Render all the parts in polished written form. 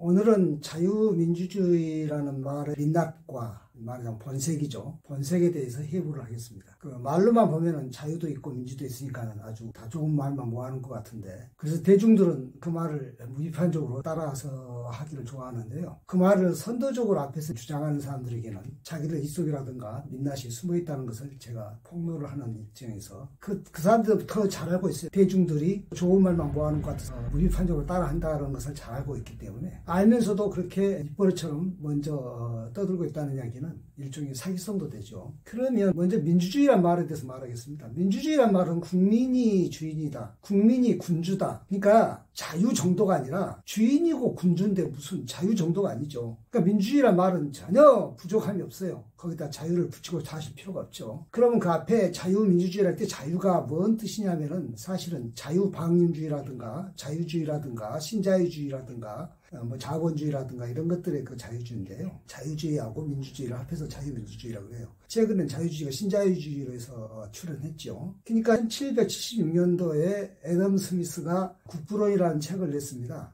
오늘은 자유민주주의라는 말의 민낯과 말하자면 본색이죠. 본색에 대해서 해부를 하겠습니다. 그 말로만 보면은 자유도 있고 민주도 있으니까 아주 다 좋은 말만 모아놓은 것 같은데, 그래서 대중들은 그 말을 무비판적으로 따라서 하기를 좋아하는데요. 그 말을 선도적으로 앞에서 주장하는 사람들에게는 자기들 입속이라든가 민낯이 숨어 있다는 것을 제가 폭로를 하는 입장에서 그 사람들은 더 잘 알고 있어요. 대중들이 좋은 말만 모아놓은 것 같아서 무비판적으로 따라한다는 것을 잘 알고 있기 때문에, 알면서도 그렇게 입버릇처럼 먼저 떠들고 있다는 이야기는 일종의 사기성도 되죠. 그러면 먼저 민주주의란 말에 대해서 말하겠습니다. 민주주의란 말은 국민이 주인이다, 국민이 군주다. 그러니까 자유 정도가 아니라 주인이고 군주인데 무슨 자유 정도가 아니죠. 그러니까 민주주의란 말은 전혀 부족함이 없어요. 거기다 자유를 붙이고 하실 필요가 없죠. 그러면 그 앞에 자유민주주의랄 때 자유가 뭔 뜻이냐면은 사실은 자유방임주의라든가 자유주의라든가 신자유주의라든가 뭐 자본주의라든가 이런 것들의 그 자유주의인데요. 자유주의하고 민주주의를 합해서 자유민주주의라고 해요. 최근엔 자유주의가 신자유주의로 해서 출현했죠. 그러니까 1776년도에 애덤 스미스가 국부론이라는 책을 냈습니다.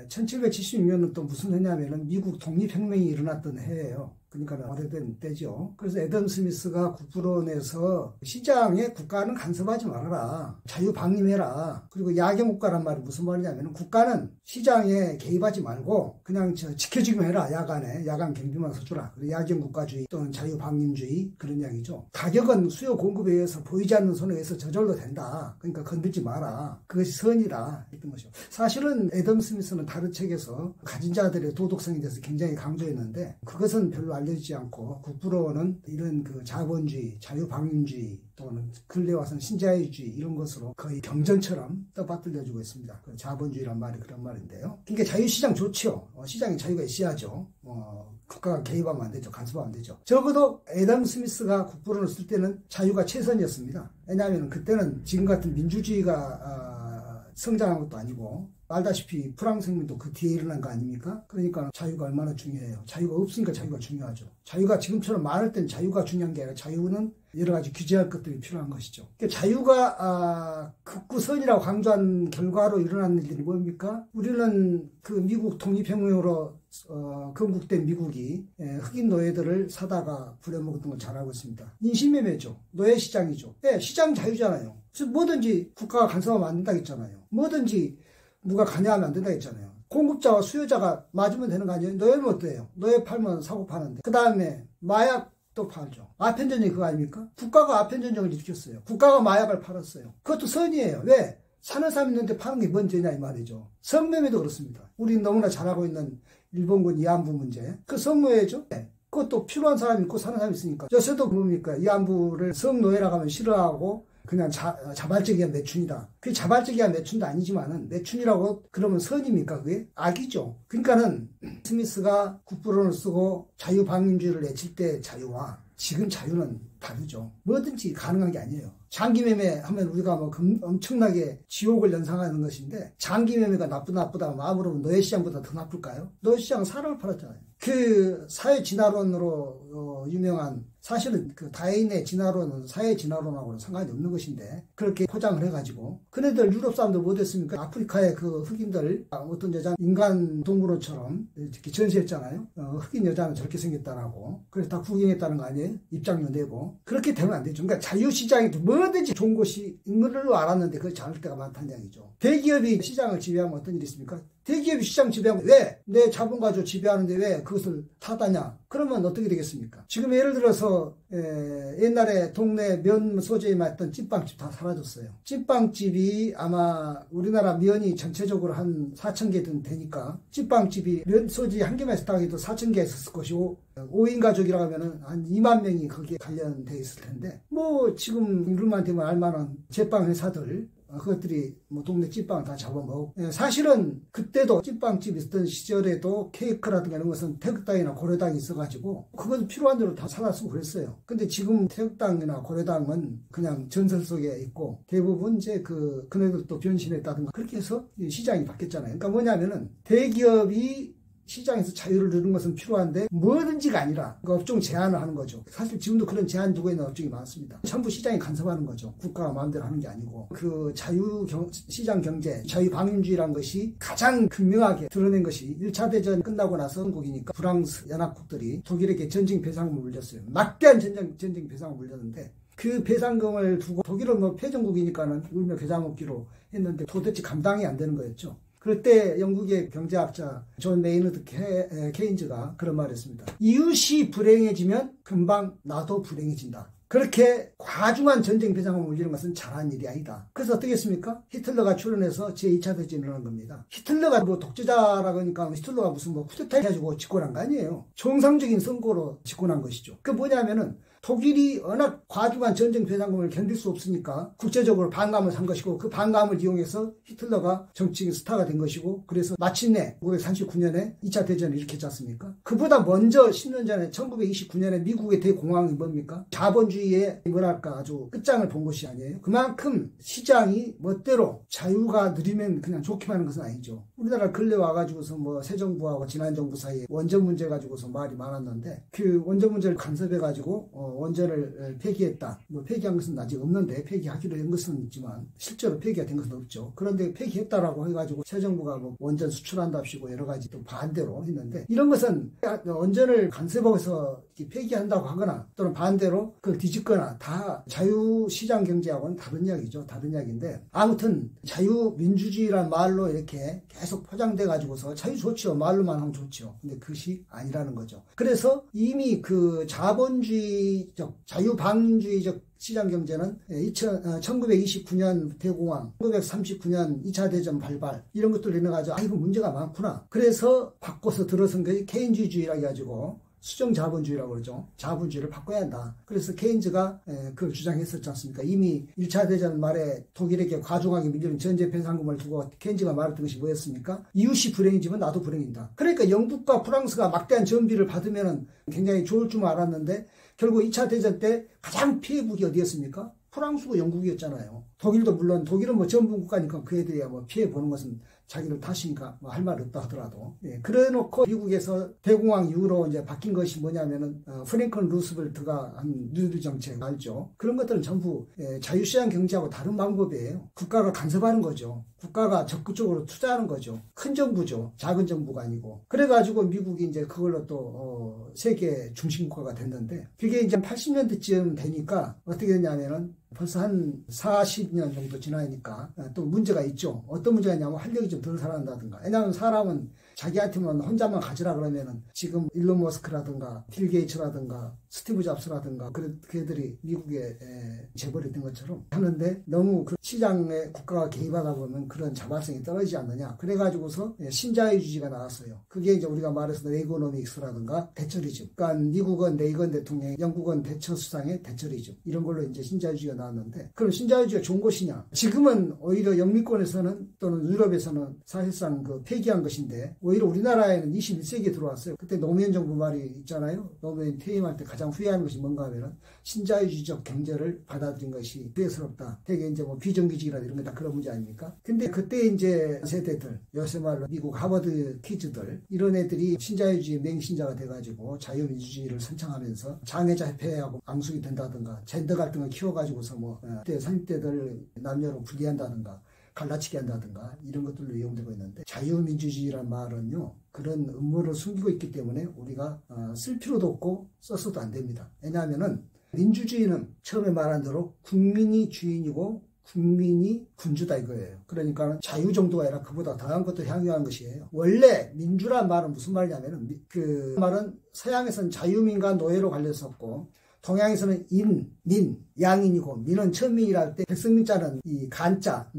1776년은 또 무슨 해냐면은 미국 독립혁명이 일어났던 해예요. 그러니까 오래된 때죠. 그래서 애덤 스미스가 국부론에서 시장에 국가는 간섭하지 말아라, 자유방임해라. 그리고 야경국가란 말이 무슨 말이냐면 국가는 시장에 개입하지 말고 그냥 지켜주기만 해라. 야간에 야간 경비만 서주라. 그리고 야경국가주의 또는 자유방임주의, 그런 이야기죠. 가격은 수요 공급에 의해서 보이지 않는 손에 의해서 저절로 된다. 그러니까 건들지 마라. 그것이 선이다 했던 것이죠. 사실은 애덤 스미스는 다른 책에서 가진 자들의 도덕성에 대해서 굉장히 강조했는데, 그것은 별로 알려지지 않고 국부론은 이런 그 자본주의, 자유방임주의 또는 근래 와서는 신자유주의 이런 것으로 거의 경전처럼 떠받들려주고 있습니다. 그 자본주의란 말이 그런 말인데요. 그러니까 자유시장 좋죠. 시장에 자유가 있어야죠. 국가가 개입하면 안 되죠. 간섭하면 안 되죠. 적어도 애덤 스미스가 국부론을 쓸 때는 자유가 최선이었습니다. 왜냐하면 그때는 지금 같은 민주주의가 성장한 것도 아니고, 알다시피 프랑스 혁명도 그 뒤에 일어난 거 아닙니까? 그러니까 자유가 얼마나 중요해요. 자유가 없으니까 자유가 중요하죠. 자유가 지금처럼 많을 땐 자유가 중요한 게 아니라 자유는 여러 가지 규제할 것들이 필요한 것이죠. 그러니까 자유가 극구선이라고 강조한 결과로 일어난 일들이 뭡니까? 우리는 그 미국 독립혁명으로 건국된 미국이 흑인 노예들을 사다가 부려먹었던 걸 잘 알고 있습니다. 인신매매죠. 노예시장이죠. 시장 자유잖아요. 뭐든지 국가가 간섭하면 안 된다고 했잖아요. 뭐든지 누가 관여하면 안 된다 했잖아요. 공급자와 수요자가 맞으면 되는 거 아니에요? 노예는 어때요? 노예 팔면 사고 파는데. 그 다음에 마약도 팔죠. 아편전쟁이 그거 아닙니까? 국가가 아편전쟁을 일으켰어요. 국가가 마약을 팔았어요. 그것도 선이에요. 왜? 사는 사람 있는데 파는 게 뭔 죄냐 이 말이죠. 성매매도 그렇습니다. 우리 너무나 잘 알고 있는 일본군 위안부 문제. 그 성노예죠. 그것도 필요한 사람이 있고 사는 사람이 있으니까. 저도 뭡니까? 위안부를 성노예라고 하면 싫어하고 그냥 자발적이한 매춘이다. 그게 자발적이한 매춘도 아니지만은 매춘이라고 그러면 선입니까? 그게 악이죠. 그러니까는 스미스가 국부론을 쓰고 자유방임주의를 내칠 때 자유와 지금 자유는 다르죠. 뭐든지 가능한 게 아니에요. 장기매매 하면 우리가 뭐 엄청나게 지옥을 연상하는 것인데, 장기매매가 나쁘다 마음으로 보면 노예시장보다 더 나쁠까요? 노예시장은 사람을 팔았잖아요. 그 사회 진화론으로 유명한, 사실은 그 다윈의 진화론은 사회 진화론하고는 상관이 없는 것인데 그렇게 포장을 해가지고, 그네들 유럽 사람들 뭐 됐습니까? 아프리카의 그 흑인들 어떤 여자 인간 동물원처럼 이렇게 전시했잖아요. 흑인 여자는 저렇게 생겼다라고. 그래서 다 구경했다는 거 아니에요? 입장료 내고. 그렇게 되면 안 되죠. 그러니까 자유시장이 뭐든지 좋은 곳이 있는 걸로 알았는데 그걸 잘할 때가 많다는 이야기죠. 대기업이 시장을 지배하면 어떤 일이 있습니까? 대기업이 시장 지배하면 왜? 내 자본 가지고 지배하는데 왜 그것을 타다냐? 그러면 어떻게 되겠습니까? 지금 예를 들어서 옛날에 동네 면 소재에 맞던 찐빵집 다 사라졌어요. 찐빵집이 아마 우리나라 면이 전체적으로 한 4,000개 되니까 찐빵집이 면 소재 한 개만 있었다 해도 4,000개 있었을 것이고, 5인 가족이라고 하면은 한 2만 명이 거기에 관련돼 있을 텐데, 뭐 지금 이름만 되면 알만한 제빵 회사들, 그것들이 뭐 동네 찐빵을 다 잡아먹고, 사실은 그때도 찐빵집 있었던 시절에도 케이크라든가 이런 것은 태극당이나 고려당이 있어가지고 그것도 필요한 대로 다 사다 쓰고 그랬어요. 근데 지금 태극당이나 고려당은 그냥 전설 속에 있고 대부분 이제 그네들도 변신했다든가 그렇게 해서 시장이 바뀌었잖아요. 그러니까 뭐냐면은 대기업이 시장에서 자유를 누리는 것은 필요한데 뭐든지가 아니라 그 업종 제한을 하는 거죠. 사실 지금도 그런 제한 두고 있는 업종이 많습니다. 전부 시장이 간섭하는 거죠. 국가가 마음대로 하는 게 아니고 그 시장 경제, 자유방임주의라는 것이 가장 극명하게 드러낸 것이 1차 대전 끝나고 나서 한국이니까 프랑스 연합국들이 독일에게 전쟁 배상금을 물렸어요. 막대한 전쟁 배상을 물렸는데 그 배상금을 두고 독일은 뭐 패전국이니까는 울며 겨자 먹기로 했는데 도대체 감당이 안 되는 거였죠. 그럴 때 영국의 경제학자 존 메이너드 케인즈가 그런 말을 했습니다. 이웃이 불행해지면 금방 나도 불행해진다. 그렇게 과중한 전쟁 배상금을 물리는 것은 잘한 일이 아니다. 그래서 어떻게 했습니까? 히틀러가 출연해서 제2차 대전을 일어난 겁니다. 히틀러가 뭐 독재자라고 하니까 히틀러가 무슨 뭐 쿠데타 해가지고 집권한 거 아니에요. 정상적인 선거로 집권한 것이죠. 그 뭐냐면은 독일이 워낙 과중한 전쟁 배상금을 견딜 수 없으니까 국제적으로 반감을 산 것이고 그 반감을 이용해서 히틀러가 정치적인 스타가 된 것이고 그래서 마침내 1939년에 2차 대전을 일으켰지 않습니까? 그보다 먼저 10년 전에 1929년에 미국의 대공황이 뭡니까? 자본주의의 뭐랄까 아주 끝장을 본 것이 아니에요. 그만큼 시장이 멋대로 자유가 느리면 그냥 좋기만 하는 것은 아니죠. 우리나라 근래 와가지고서 뭐 새 정부하고 지난 정부 사이에 원전 문제 가지고서 말이 많았는데 그 원전 문제를 간섭해가지고 원전을 폐기했다. 뭐 폐기한 것은 아직 없는데 폐기하기로 한 것은 있지만 실제로 폐기가 된 것은 없죠. 그런데 폐기했다라고 해가지고 새 정부가 뭐 원전 수출한답시고 여러 가지 또 반대로 했는데 이런 것은 원전을 간섭해서 폐기한다고 하거나 또는 반대로 그걸 뒤집거나 다 자유시장 경제하고는 다른 이야기죠. 다른 이야기인데 아무튼 자유민주주의란 말로 이렇게 계속 포장돼 가지고서 자유 좋죠. 말로만 하면 좋죠. 근데 그것이 아니라는 거죠. 그래서 이미 그 자본주의적 자유방임주의적 시장경제는 1929년 대공황, 1939년 2차 대전 발발 이런 것들로 인해가지고 이거 문제가 많구나. 그래서 바꿔서 들어선 게 케인주의라고 해가지고 수정자본주의라고 그러죠. 자본주의를 바꿔야 한다. 그래서 케인즈가 그걸 주장했었지 않습니까? 이미 1차 대전 말에 독일에게 과중하게 밀리는 전쟁 배상금을 두고 케인즈가 말했던 것이 뭐였습니까? 이웃이 불행해지면 나도 불행해진다. 그러니까 영국과 프랑스가 막대한 전비를 받으면 굉장히 좋을 줄 알았는데 결국 2차 대전 때 가장 피해국이 어디였습니까? 프랑스고 영국이었잖아요. 독일도 물론 독일은 뭐 전문국가니까 그 애들이야 뭐 피해 보는 것은 자기를 탓이니까 뭐 할 말 없다 하더라도 그래 놓고 미국에서 대공황 이후로 이제 바뀐 것이 뭐냐면은 프랭클린 루스벨트가 한 뉴딜 정책 알죠? 그런 것들은 전부 자유시장 경제하고 다른 방법이에요. 국가가 간섭하는 거죠. 국가가 적극적으로 투자하는 거죠. 큰 정부죠. 작은 정부가 아니고. 그래가지고 미국이 이제 그걸로 또 세계 중심국가가 됐는데 그게 이제 80년대쯤 되니까 어떻게 됐냐면은 벌써 한 40년 정도 지나니까 또 문제가 있죠. 어떤 문제가 있냐면 활력이 좀 덜 살아난다든가. 왜냐하면 사람은 자기한테만 혼자만 가지라 그러면은 지금 일론 머스크라든가 빌 게이츠라든가 스티브 잡스라든가 그들이 미국에 재벌이 된 것처럼 하는데 너무 그 시장에 국가가 개입하다 보면 그런 자발성이 떨어지지 않느냐. 그래가지고서 신자유주의가 나왔어요. 그게 이제 우리가 말해서 레이거노믹스라든가 대처리즘. 그러니까 미국은 레이건 대통령, 영국은 대처 수상의 대처리즘. 이런 걸로 이제 신자유주의가 나왔는데 그럼 신자유주의가 좋은 것이냐? 지금은 오히려 영미권에서는 또는 유럽에서는 사실상 그 폐기한 것인데 오히려 우리나라에는 21세기에 들어왔어요. 그때 노무현 정부 말이 있잖아요. 노무현 퇴임할 때 가장 후회하는 것이 뭔가 하면은 신자유주의적 경제를 받아들인 것이 후회스럽다. 되게 이제 뭐 비정규직이라든가 이런 게 다 그런 문제 아닙니까? 근데 그때 이제 세대들, 요새 말로 미국 하버드 키즈들, 이런 애들이 신자유주의 맹신자가 돼가지고 자유민주주의를 선창하면서 장애자 협회하고 앙숙이 된다든가 젠더 갈등을 키워가지고서 뭐 그때 30대들 남녀로 분리한다든가 갈라치기 한다든가 이런 것들로 이용되고 있는데 자유민주주의란 말은요 그런 음모를 숨기고 있기 때문에 우리가 쓸 필요도 없고 써서도 안 됩니다. 왜냐하면은 민주주의는 처음에 말한 대로 국민이 주인이고 국민이 군주다 이거예요. 그러니까 자유 정도가 아니라 그보다 더한 것도 향유한 것이에요. 원래 민주란 말은 무슨 말이냐면은 그 말은 서양에서는 자유민과 노예로 갈렸었고 동양에서는 민, 양인이고 민은 천민이라 할 때 백성민자는 이 간자,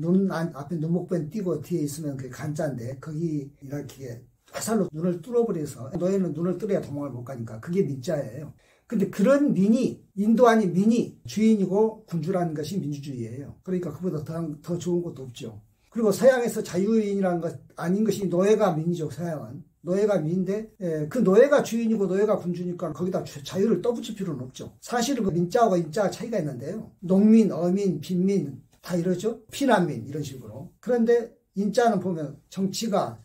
앞에 눈목변 띄고 뒤에 있으면 그게 간자인데 거기 이렇게 화살로 눈을 뚫어버려서 노예는 눈을 뚫어야 도망을 못 가니까 그게 민자예요. 근데 그런 민이 인도 아닌 민이 주인이고 군주라는 것이 민주주의예요. 그러니까 그보다 더 좋은 것도 없죠. 그리고 서양에서 자유인이라는 것 아닌 것이 노예가 민이죠. 서양은. 노예가 민인데 그 노예가 주인이고 노예가 군주니까 거기다 자유를 떠붙일 필요는 없죠. 사실은 그 민자하고 인자가 차이가 있는데요. 농민, 어민, 빈민 다 이러죠. 피난민 이런 식으로. 그런데 인자는 보면 정치가,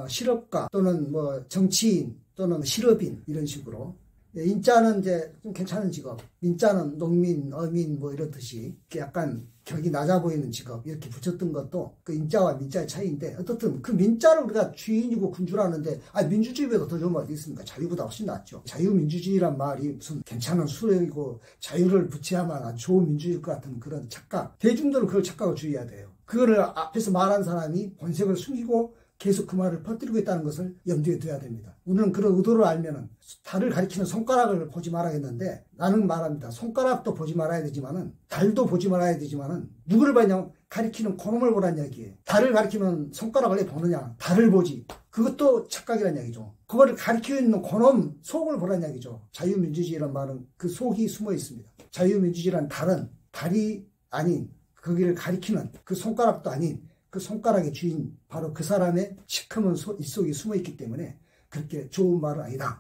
실업가 또는 뭐 정치인 또는 실업인 이런 식으로. 인자는 이제 좀 괜찮은 직업, 민자는 농민, 어민 뭐 이렇듯이 약간 격이 낮아 보이는 직업 이렇게 붙였던 것도 그 인자와 민자의 차이인데, 어떻든 그 민자를 우리가 주인이고 군주라는데, 민주주의보다 더 좋은 말이 어디 있습니까? 자유보다 훨씬 낫죠. 자유민주주의란 말이 무슨 괜찮은 수령이고 자유를 붙여야만 아주 좋은 민주주의일 것 같은 그런 착각. 대중들은 그걸 착각을 주의해야 돼요. 그거를 앞에서 말한 사람이 본색을 숨기고 계속 그 말을 퍼뜨리고 있다는 것을 염두에 둬야 됩니다. 우리는 그런 의도를 알면은 달을 가리키는 손가락을 보지 말아야겠는데, 나는 말합니다. 손가락도 보지 말아야 되지만은, 달도 보지 말아야 되지만은, 누구를 봐냐? 가리키는 그놈을 보란 얘기예요. 달을 가리키면 손가락을 왜 보느냐? 달을 보지. 그것도 착각이란 얘기죠. 그거를 가리키고 있는 그놈 속을 보란 얘기죠. 자유민주주의란 말은 그 속이 숨어 있습니다. 자유민주주의란 달은 달이 아닌, 거기를 가리키는 그 손가락도 아닌 그 손가락의 주인, 바로 그 사람의 시커먼 입속에 숨어 있기 때문에 그렇게 좋은 말은 아니다.